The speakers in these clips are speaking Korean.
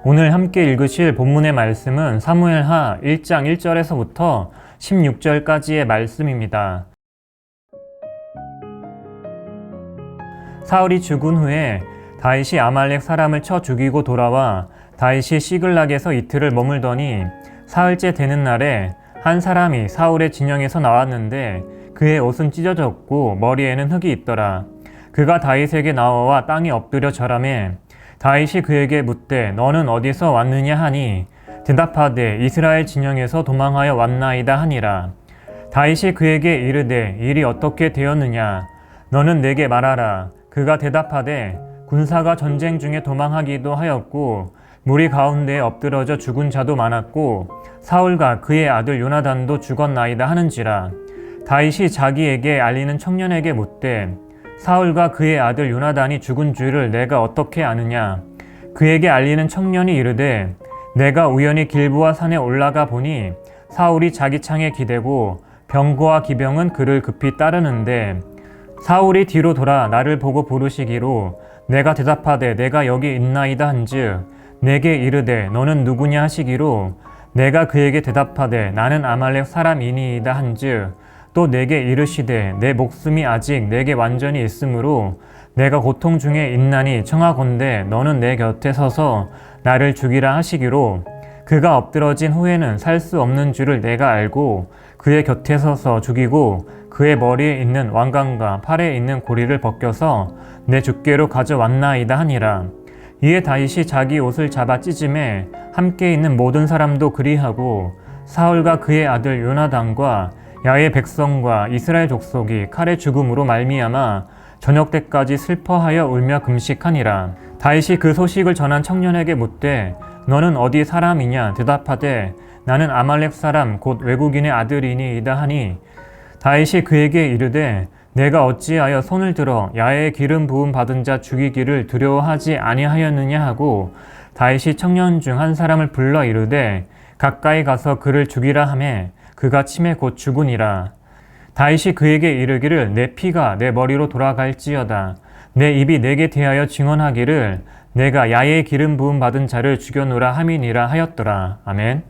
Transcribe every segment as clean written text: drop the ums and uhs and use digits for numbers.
오늘 함께 읽으실 본문의 말씀은 사무엘하 1장 1절에서부터 16절까지의 말씀입니다. 사울이 죽은 후에 다윗이 아말렉 사람을 쳐 죽이고 돌아와 다윗이 시글락에서 이틀을 머물더니 사흘째 되는 날에 한 사람이 사울의 진영에서 나왔는데 그의 옷은 찢어졌고 머리에는 흙이 있더라. 그가 다윗에게 나와 땅에 엎드려 절하매 다윗이 그에게 묻되 너는 어디서 왔느냐 하니 대답하되 이스라엘 진영에서 도망하여 왔나이다 하니라. 다윗이 그에게 이르되 일이 어떻게 되었느냐 너는 내게 말하라. 그가 대답하되 군사가 전쟁 중에 도망하기도 하였고 무리 가운데에 엎드러져 죽은 자도 많았고 사울과 그의 아들 요나단도 죽었나이다 하는지라. 다윗이 자기에게 알리는 청년에게 묻되 사울과 그의 아들 요나단이 죽은 줄을 내가 어떻게 아느냐. 그에게 알리는 청년이 이르되 내가 우연히 길보아 산에 올라가 보니 사울이 자기 창에 기대고 병거와 기병은 그를 급히 따르는데 사울이 뒤로 돌아 나를 보고 부르시기로 내가 대답하되 내가 여기 있나이다 한즉 내게 이르되 너는 누구냐 하시기로 내가 그에게 대답하되 나는 아말렉 사람이니이다 한즉 또 내게 이르시되 내 목숨이 아직 내게 완전히 있으므로 내가 고통 중에 있나니 청하건대 너는 내 곁에 서서 나를 죽이라 하시기로 그가 엎드러진 후에는 살 수 없는 줄을 내가 알고 그의 곁에 서서 죽이고 그의 머리에 있는 왕관과 팔에 있는 고리를 벗겨서 내 줍게로 가져왔나이다 하니라. 이에 다윗이 자기 옷을 잡아 찢음에 함께 있는 모든 사람도 그리하고 사울과 그의 아들 요나단과 야의 백성과 이스라엘 족속이 칼의 죽음으로 말미암아 저녁 때까지 슬퍼하여 울며 금식하니라. 다윗이 그 소식을 전한 청년에게 묻되 너는 어디 사람이냐 대답하되 나는 아말렉 사람 곧 외국인의 아들이니이다 하니 다윗이 그에게 이르되 내가 어찌하여 손을 들어 야의 기름 부음 받은 자 죽이기를 두려워하지 아니하였느냐 하고 다윗이 청년 중 한 사람을 불러 이르되 가까이 가서 그를 죽이라 하매 그가 침에 곧 죽으니라. 다윗이 그에게 이르기를 내 피가 내 머리로 돌아갈지어다. 내 입이 내게 대하여 증언하기를 내가 야의 기름 부음 받은 자를 죽여노라 함이니라 하였더라. 아멘.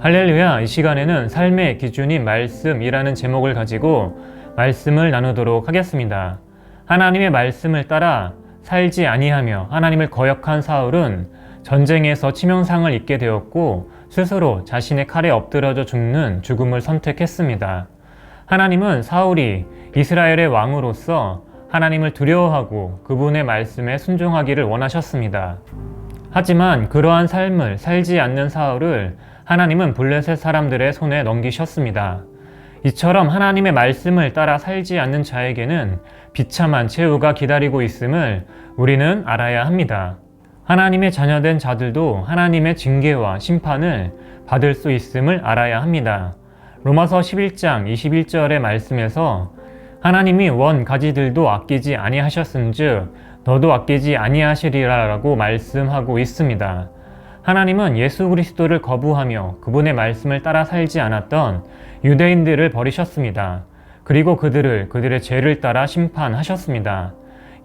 할렐루야. 이 시간에는 삶의 기준인 말씀이라는 제목을 가지고 말씀을 나누도록 하겠습니다. 하나님의 말씀을 따라 살지 아니하며 하나님을 거역한 사울은 전쟁에서 치명상을 입게 되었고 스스로 자신의 칼에 엎드러져 죽는 죽음을 선택했습니다. 하나님은 사울이 이스라엘의 왕으로서 하나님을 두려워하고 그분의 말씀에 순종하기를 원하셨습니다. 하지만 그러한 삶을 살지 않는 사울을 하나님은 블레셋 사람들의 손에 넘기셨습니다. 이처럼 하나님의 말씀을 따라 살지 않는 자에게는 비참한 최후가 기다리고 있음을 우리는 알아야 합니다. 하나님의 자녀된 자들도 하나님의 징계와 심판을 받을 수 있음을 알아야 합니다. 로마서 11장 21절의 말씀에서 하나님이 원 가지들도 아끼지 아니하셨음즉 너도 아끼지 아니하시리라 라고 말씀하고 있습니다. 하나님은 예수 그리스도를 거부하며 그분의 말씀을 따라 살지 않았던 유대인들을 버리셨습니다. 그리고 그들의 죄를 따라 심판하셨습니다.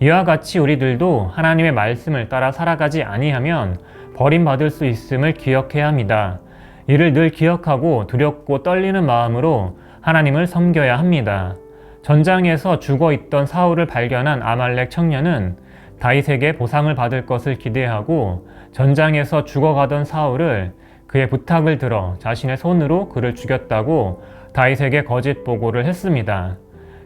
이와 같이 우리들도 하나님의 말씀을 따라 살아가지 아니하면 버림받을 수 있음을 기억해야 합니다. 이를 늘 기억하고 두렵고 떨리는 마음으로 하나님을 섬겨야 합니다. 전장에서 죽어있던 사울을 발견한 아말렉 청년은 다윗에게 보상을 받을 것을 기대하고 전장에서 죽어가던 사울을 그의 부탁을 들어 자신의 손으로 그를 죽였다고 다윗에게 거짓 보고를 했습니다.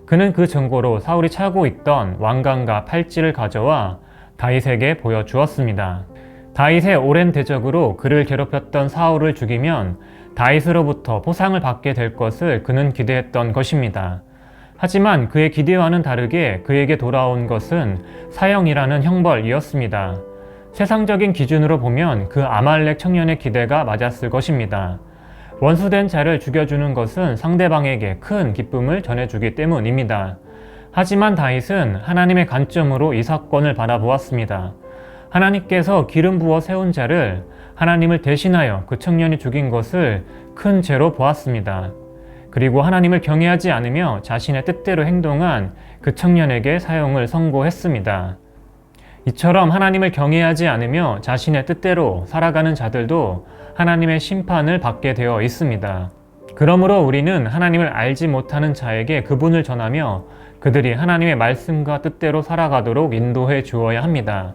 그는 그 증거로 사울이 차고 있던 왕관과 팔찌를 가져와 다윗에게 보여주었습니다. 다윗의 오랜 대적으로 그를 괴롭혔던 사울을 죽이면 다윗으로부터 보상을 받게 될 것을 그는 기대했던 것입니다. 하지만 그의 기대와는 다르게 그에게 돌아온 것은 사형이라는 형벌이었습니다. 세상적인 기준으로 보면 그 아말렉 청년의 기대가 맞았을 것입니다. 원수된 자를 죽여주는 것은 상대방에게 큰 기쁨을 전해주기 때문입니다. 하지만 다윗은 하나님의 관점으로 이 사건을 바라보았습니다. 하나님께서 기름 부어 세운 자를 하나님을 대신하여 그 청년이 죽인 것을 큰 죄로 보았습니다. 그리고 하나님을 경외하지 않으며 자신의 뜻대로 행동한 그 청년에게 사형을 선고했습니다. 이처럼 하나님을 경외하지 않으며 자신의 뜻대로 살아가는 자들도 하나님의 심판을 받게 되어 있습니다. 그러므로 우리는 하나님을 알지 못하는 자에게 그분을 전하며 그들이 하나님의 말씀과 뜻대로 살아가도록 인도해 주어야 합니다.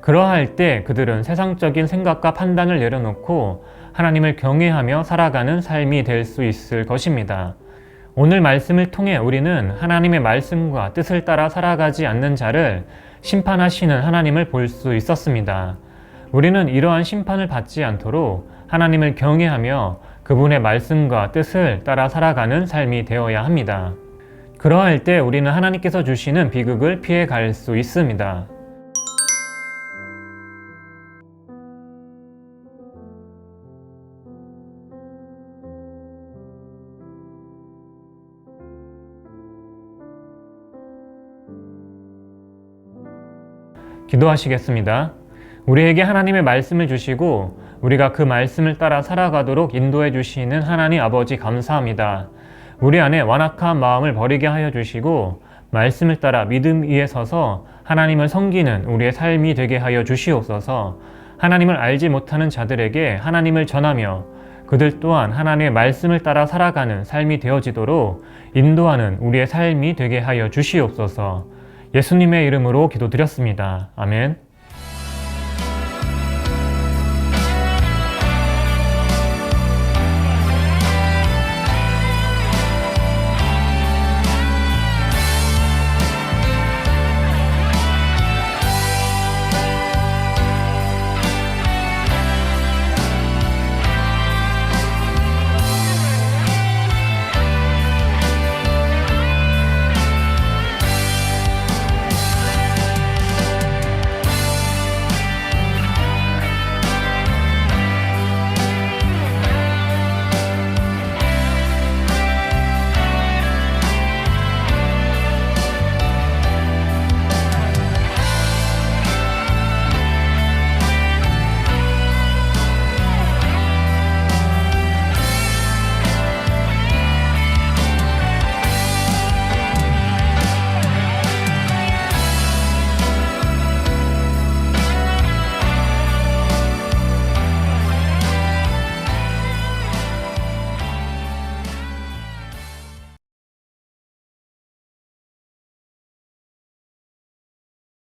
그러할 때 그들은 세상적인 생각과 판단을 내려놓고 하나님을 경외하며 살아가는 삶이 될 수 있을 것입니다. 오늘 말씀을 통해 우리는 하나님의 말씀과 뜻을 따라 살아가지 않는 자를 심판하시는 하나님을 볼 수 있었습니다. 우리는 이러한 심판을 받지 않도록 하나님을 경외하며 그분의 말씀과 뜻을 따라 살아가는 삶이 되어야 합니다. 그러할 때 우리는 하나님께서 주시는 비극을 피해 갈 수 있습니다. 기도하시겠습니다. 우리에게 하나님의 말씀을 주시고 우리가 그 말씀을 따라 살아가도록 인도해 주시는 하나님 아버지 감사합니다. 우리 안에 완악한 마음을 버리게 하여 주시고 말씀을 따라 믿음 위에 서서 하나님을 섬기는 우리의 삶이 되게 하여 주시옵소서. 하나님을 알지 못하는 자들에게 하나님을 전하며 그들 또한 하나님의 말씀을 따라 살아가는 삶이 되어지도록 인도하는 우리의 삶이 되게 하여 주시옵소서. 예수님의 이름으로 기도드렸습니다. 아멘.